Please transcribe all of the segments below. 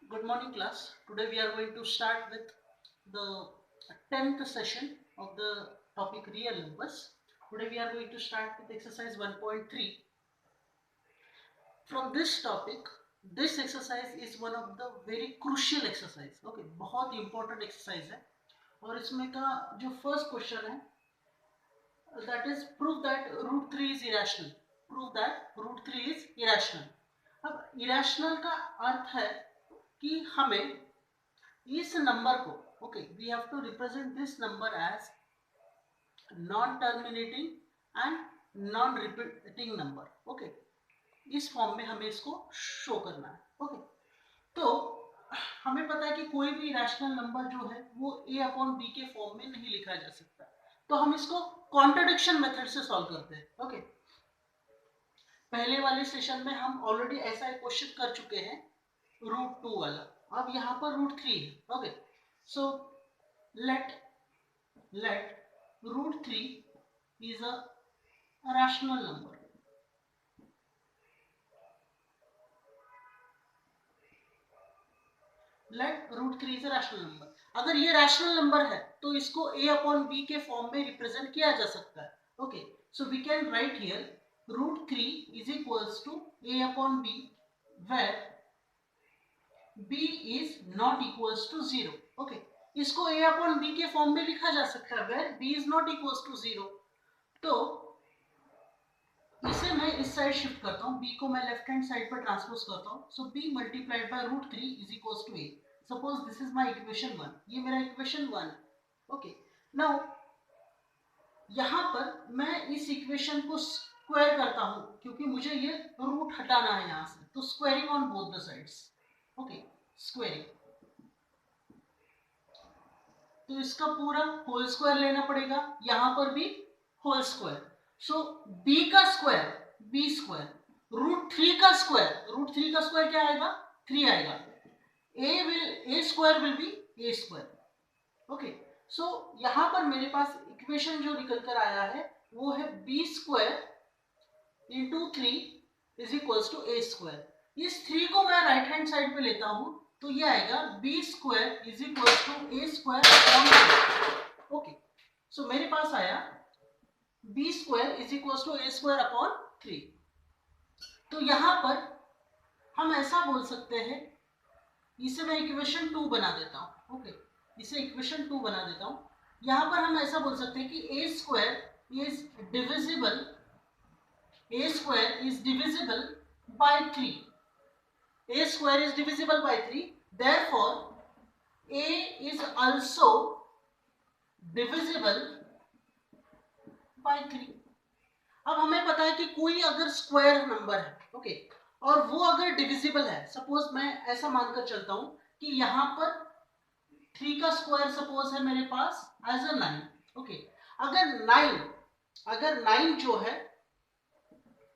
Good morning, class. Today we are going to start with the 10th session of the topic real numbers. Today we are going to start with exercise 1.3. From this topic, this exercise is one of the very crucial exercise. Okay, बहुत important exercise है और इसमें का जो first question है that is prove that root 3 is irrational. Prove that root 3 is irrational. अब irrational का अर्थ है कि हमें इस नंबर को okay we have to represent this number as non terminating and non repeating number okay इस फॉर्म में हमें इसको शो करना है ओके तो हमें पता है कि कोई भी रैशनल नंबर जो है वो a अपॉन b के फॉर्म में नहीं लिखा जा सकता तो हम इसको कॉन्ट्रडिक्शन मेथड से सॉल्व करते हैं ओके पहले वाले सेशन में हम ऑलरेडी ऐसा एक क्वेश्चन कर चुके हैं रूट 2 वाला अब यहाँ पर रूट 3 है okay so let root 3 is a rational number let root 3 is a rational number अगर ये रैशनल नंबर है तो इसको a अपॉन b के फॉर्म में रिप्रेजेंट किया जा सकता है okay so we can write here root 3 is equals to a upon b where b is not equals to 0 okay इसको a अपॉन b के फॉर्म में लिखा जा सकता है where b is not equals to 0 तो इसे मैं इस साइड शिफ्ट करता हूँ b को मैं लेफ्ट हैंड साइड पर ट्रांसपोज करता हूँ so b multiplied by root 3 is equals to a suppose this is my equation 1 ये मेरा इक्वेशन 1 ओके नाउ यहाँ पर मैं इस इक्वेशन को स्क्वायर करता हूँ क्योंकि मुझे ये रूट हटाना है यहाँ से तो squaring on both the sides okay squaring तो इसका पूरा होल स्क्वायर लेना पड़ेगा यहाँ पर भी होल स्क्वायर सो b का स्क्वायर b स्क्वायर रूट 3 का स्क्वायर क्या आएगा 3 आएगा a square will be a square okay so यहाँ पर मेरे पास इक्वेशन जो निकल कर आया है वो है b square into 3 is equals to a square इस 3 को मैं राइट हैंड साइड पे लेता हूँ तो ये आएगा b square is equal to a square upon okay so मेरे पास आया b square is equal to a square upon 3 तो यहाँ पर हम ऐसा बोल सकते हैं इसे मैं इक्वेशन 2 बना देता हूँ ओके इसे इक्वेशन 2 बना देता हूँ यहाँ पर हम ऐसा बोल सकते हैं कि a square is divisible by 3 a square is divisible by 3 therefore a is also divisible by 3 अब हमें पता है कि कोई अगर स्क्वायर नंबर है ओके और वो अगर डिविजिबल है सपोज मैं ऐसा मानकर चलता हूं कि यहाँ पर 3 का स्क्वायर सपोज है मेरे पास एज अ 9 ओके अगर 9 जो है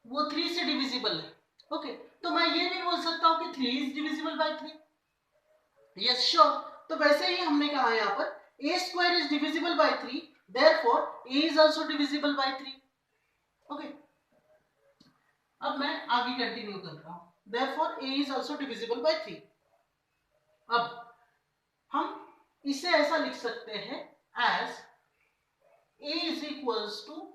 वो 3 से डिविजिबल है ओके तो मैं ये भी बोल सकता हूं कि 3 is divisible by 3 yes sure तो वैसे ही हमने कहा यहाँ पर a square is divisible by 3 therefore a is also divisible by 3 okay अब मैं आगे कंटिन्यू कर रहा हूं therefore a is also divisible by 3 अब हम इसे ऐसा लिख सकते हैं as a is equals to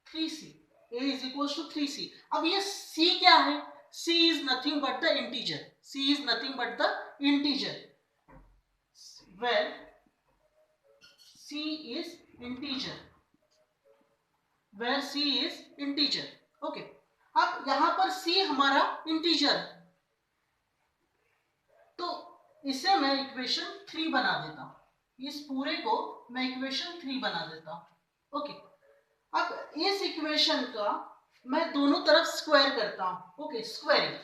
3c a is equals to 3c अब ये c क्या है c is nothing but the integer where c is integer okay अब यहाँ पर c हमारा इंटीजर है तो इसे मैं इक्वेशन 3 बना देता हूँ इस पूरे को मैं इक्वेशन 3 बना देता हूँ ओके अब इस इक्वेशन का मैं दोनों तरफ स्क्वायर करता हूं ओके स्क्वायरिंग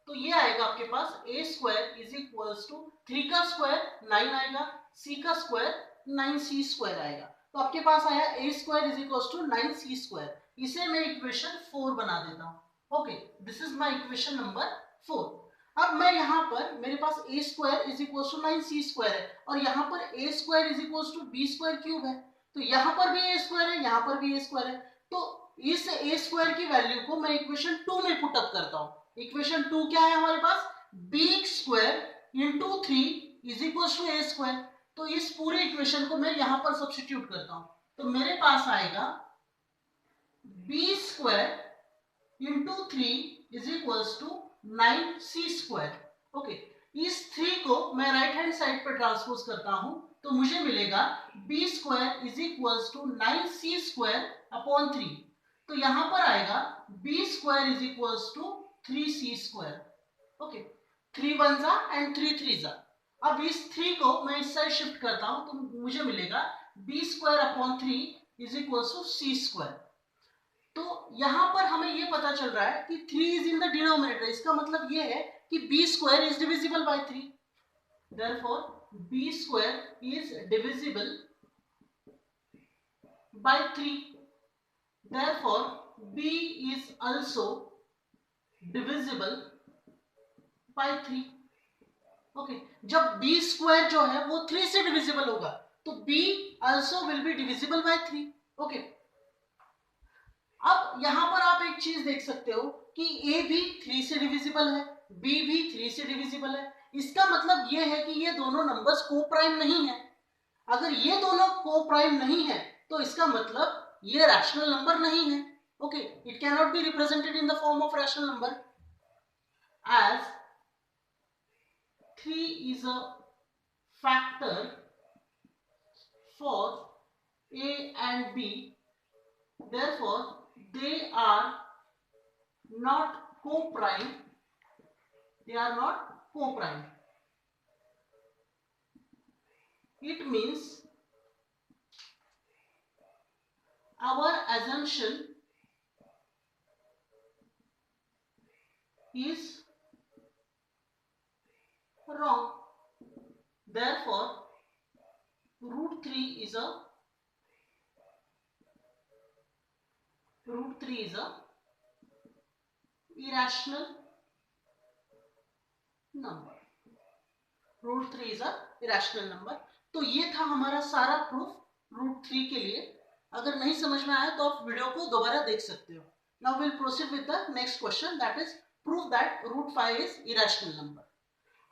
तो ये आएगा आपके पास a square is equals to 3 का स्क्वायर 9 आएगा c का स्क्वायर 9c स्क्वायर आएगा तो आपके पास आया a square is equals to 9c square इसे मैं इक्वेशन 4 बना देता हूं okay this is my equation number 4 अब मैं यहाँ पर मेरे पास a square is equals to 9c square है और यहाँ पर a square is equals to b square cube है तो यहाँ पर भी a स्क्वायर है यहाँ पर भी a स्क्वायर है तो इस a स्क्वायर की वैल्यू को मैं इक्वेशन 2 में पुट अप करता हूँ इक्वेशन 2 क्या है हमारे पास b square into 3 is equal to a square. तो इस पूरे इक्वेशन को मैं यहां पर सब्स्टिट्यूट करता हूं, तो मेरे पास आएगा b square into 3 is equal to 9c square. Okay, इस 3 को मैं राइट हैंड साइड पर ट्रांसपोज करता हूं, तो मुझे मिलेगा b square is equal to 9c square upon 3। तो यहां पर आएगा b square is equal to 3c square. Okay, 3 one जा एंड 3 थ्री जा। अब इस 3 को मैं इस साइड शिफ्ट करता हूं, तो मुझे मिलेगा b square upon 3 is equal to c square. तो यहां पर हमें ये पता चल रहा है कि 3 इज इन द डिनोमिनेटर, इसका मतलब ये है कि b square is divisible by 3। Therefore b square is divisible by 3। Therefore b is also divisible by 3। Okay, जब बी स्क्वायर जो है वो 3 से डिविजिबल होगा, तो b also will be divisible by 3। Okay, अब यहां पर आप एक चीज देख सकते हो कि ए भी 3 से डिविजिबल है, बी भी 3 से डिविजिबल है। इसका मतलब यह है कि ये दोनों नंबर्स को प्राइम नहीं है। अगर ये दोनों को प्राइम नहीं है, तो इसका मतलब ये रैशनल नंबर नहीं है। Okay, it can not be represented in the form of rational number. As 3 is a factor for A and B, therefore they are not co-prime. They are not co-prime. It means our assumption is wrong. Therefore root 3 is a irrational number. Root 3 is a irrational number. तो ये था हमारा सारा proof root 3 के लिए। अगर नहीं समझ में आया तो आप वीडियो को दोबारा देख सकते हो। Now will proceed with the next question, that is prove that root 5 is irrational number.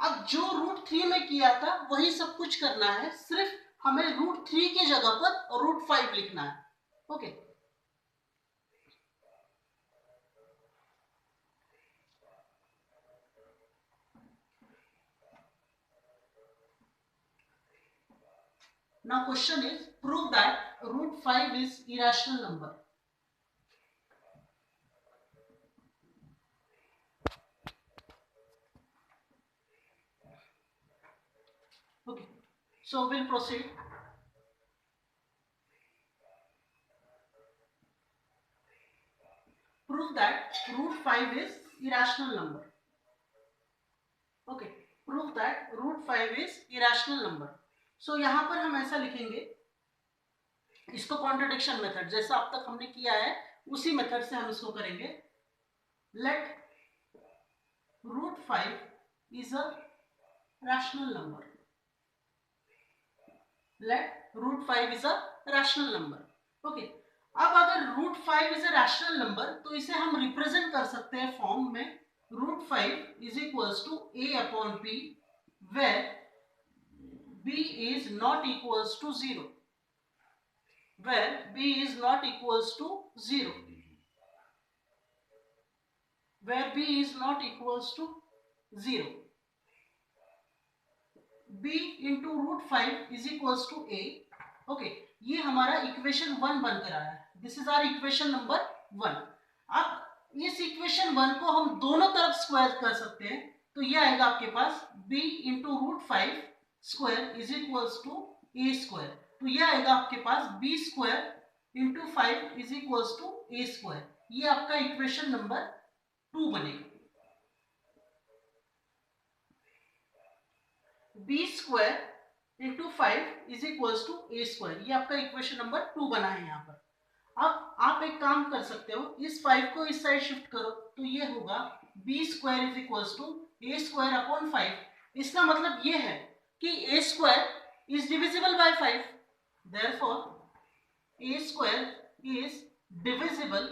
अब जो रूट 3 में किया था वही सब कुछ करना है, सिर्फ हमें रूट 3 की जगह पर रूट 5 लिखना है। Okay, now question is prove that root 5 is irrational number. Okay, so we'll proceed. Prove that root 5 is irrational number. Okay, prove that root 5 is irrational number. So यहाँ पर हम ऐसा लिखेंगे, इसको कॉन्ट्रडिक्शन मेथड जैसा अब तक हमने किया है उसी मेथड से हम इसको करेंगे। Let root 5 is a rational number. Let root 5 is a rational number. Okay, अब अगर root 5 is a rational number तो इसे हम रिप्रेजेंट कर सकते हैं फॉर्म में root 5 is equals to a upon b, where b is not equals to 0, where b is not equals to 0, where b is not equals to 0, b into root 5 is equals to a. Okay, ये हमारा equation 1 बनकर आया है। This is our equation number 1। अब इस equation 1 को हम दोनों तरफ स्क्वायर कर सकते हैं, तो ये आएगा आपके पास b into root 5 square is equals to a square. तो ये आएगा आपके पास b square into 5 is equals to a square. ये आपका इक्वेशन नंबर 2 बनेगा। b square into 5 is equals to a square, ये आपका इक्वेशन नंबर 2 बना है यहाँ पर। अब आप एक काम कर सकते हो, इस 5 को इस साइड शिफ्ट करो, तो ये होगा b square is equals to a square upon 5। इसका मतलब ये है कि a square is divisible by 5, therefore a square is divisible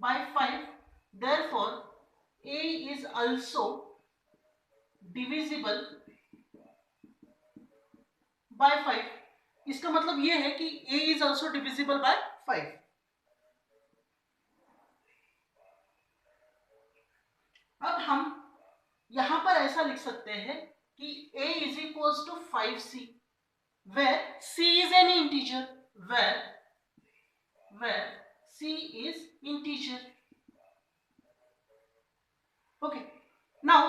by 5, therefore a is also divisible by 5, इसका मतलब ये है कि a is also divisible by 5। अब हम यहां पर ऐसा लिख सकते हैं कि a is equals to 5c, where c is any integer, where c is integer। Okay, now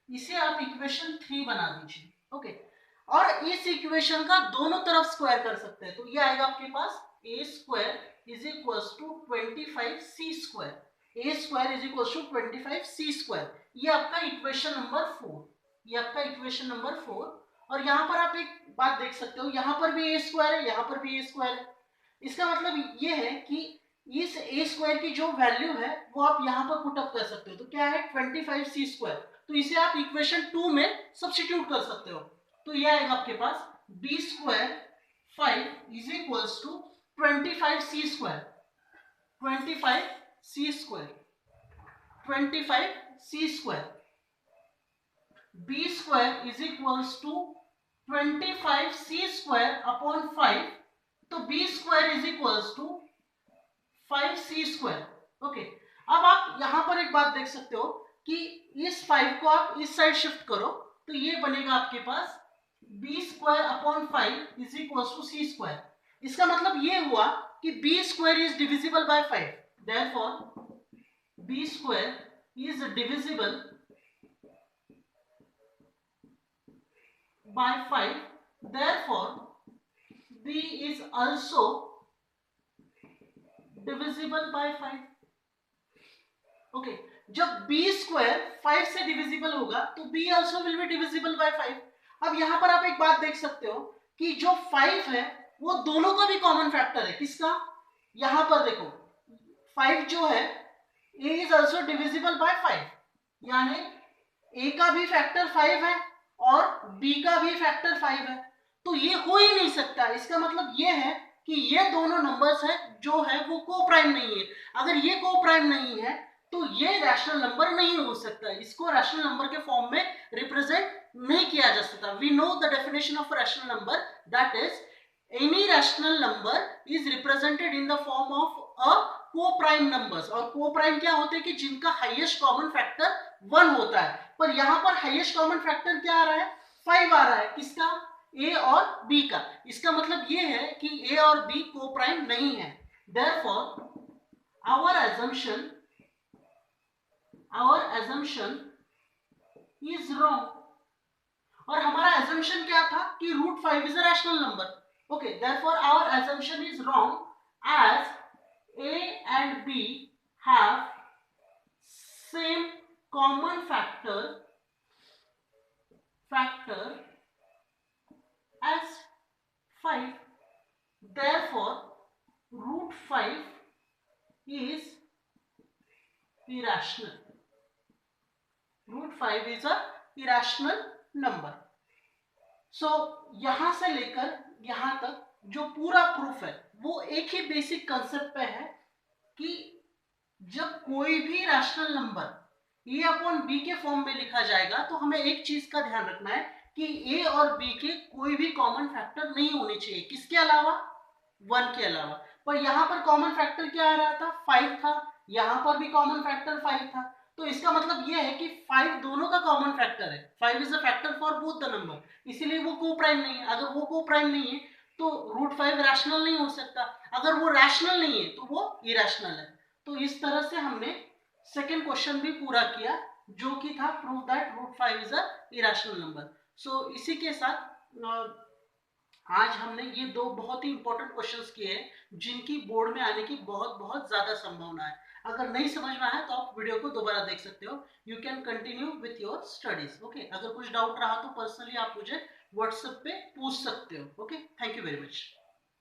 इसे आप इक्वेशन 3 बना दीजिए। ओके, और इस इक्वेशन का दोनों तरफ स्क्वायर कर सकते हैं, तो ये आएगा आपके पास a square is equals to 25c square, a square is equals to 25c square. ये आपका इक्वेशन नंबर 4, ये आपका इक्वेशन नंबर 4। और यहाँ पर आप एक बात देख सकते हो, यहाँ पर भी a स्क्वायर है, यहाँ पर भी a स्क्वायर है। इसका मतलब ये है कि इस a स्क्वायर की जो वैल्यू है वो आप यहाँ पर पुट अप कर सकते हो। तो क्या है 25c स्क्वायर, तो इसे आप इक्वेशन 2 में सब्स्टिट्यूट कर सकते हो। तो ये आएगा आपके पास b square 5 is equals to 25c square, 25c square, 25c square. b square is equals to 25c square upon 5, तो b square is equals to 5c square. Okay, अब आप यहां पर एक बात देख सकते हो कि इस 5 को आप इस साइड शिफ्ट करो, तो ये बनेगा आपके पास b square upon 5 is equals to c square. इसका मतलब ये हुआ कि b square is divisible by 5, therefore b square is divisible by 5, therefore b is also divisible by 5। Okay, जब b स्क्वायर 5 से डिविजिबल होगा तो b also will be divisible by 5। अब यहां पर आप एक बात देख सकते हो कि जो 5 है वो दोनों का भी कॉमन फैक्टर है। किसका? यहां पर देखो 5 जो है a is also divisible by 5, यानी a का भी फैक्टर 5 है और b का भी फैक्टर 5 है, तो ये हो ही नहीं सकता। इसका मतलब ये है कि ये दोनों नंबर्स है जो है वो को प्राइम नहीं है। अगर ये को प्राइम नहीं है तो ये रैशनल नंबर नहीं हो सकता, इसको रैशनल नंबर के फॉर्म में रिप्रेजेंट नहीं किया जा सकता। We know the definition of rational number, that is any rational number is represented in the form of a coprime numbers. और को प्राइम क्या होते हैं कि जिनका हाईएस्ट कॉमन फैक्टर 1 होता है, पर यहाँ पर हाईएस्ट कॉमन फैक्टर क्या आ रहा है? 5 आ रहा है। किसका? a और b का। इसका मतलब ये है कि a और b को प्राइम नहीं है, therefore our assumption is wrong। और हमारा assumption क्या था कि √5 is a rational number। okay, therefore our assumption is wrong as a and b have same common factor as 5, therefore √5 is irrational। √5 is a irrational number। so यहां से लेकर यहां तक जो पूरा प्रूफ है वो एक ही बेसिक कंसेप्ट पे है कि जब कोई भी rational number a upon b के फॉर्म में लिखा जाएगा तो हमें एक चीज का ध्यान रखना है कि a और b के कोई भी कॉमन फैक्टर नहीं होने चाहिए। किसके अलावा? 1 के अलावा। पर यहाँ पर कॉमन फैक्टर क्या आ रहा था? 5 था। यहाँ पर भी कॉमन फैक्टर 5 था। तो इसका मतलब ये है कि 5 दोनों का कॉमन फैक्टर है। 5 is a factor for both the number, इसीलिए वो को प्राइम नहीं है। अगर वो को प्राइम नहीं है तो √5 रैशनल नहीं हो सकता। अगर वो रैशनल नहीं है तो वो इरैशनल है। तो इस तरह से हमने सेकेंड क्वेश्चन भी पूरा किया, जो कि था prove that √5 is a irrational number. So इसी के साथ आज हमने ये दो बहुत ही इंपॉर्टेंट क्वेश्चंस किए हैं जिनकी बोर्ड में आने की बहुत ज्यादा संभावना है। अगर नहीं समझ में आया तो आप वीडियो को दोबारा देख सकते हो। You can continue with your studies. Okay, अगर कुछ डाउट रहा तो पर्सनली आप मुझे व्हाट्सएप पे पूछ सकते हो। Okay, thank you very much.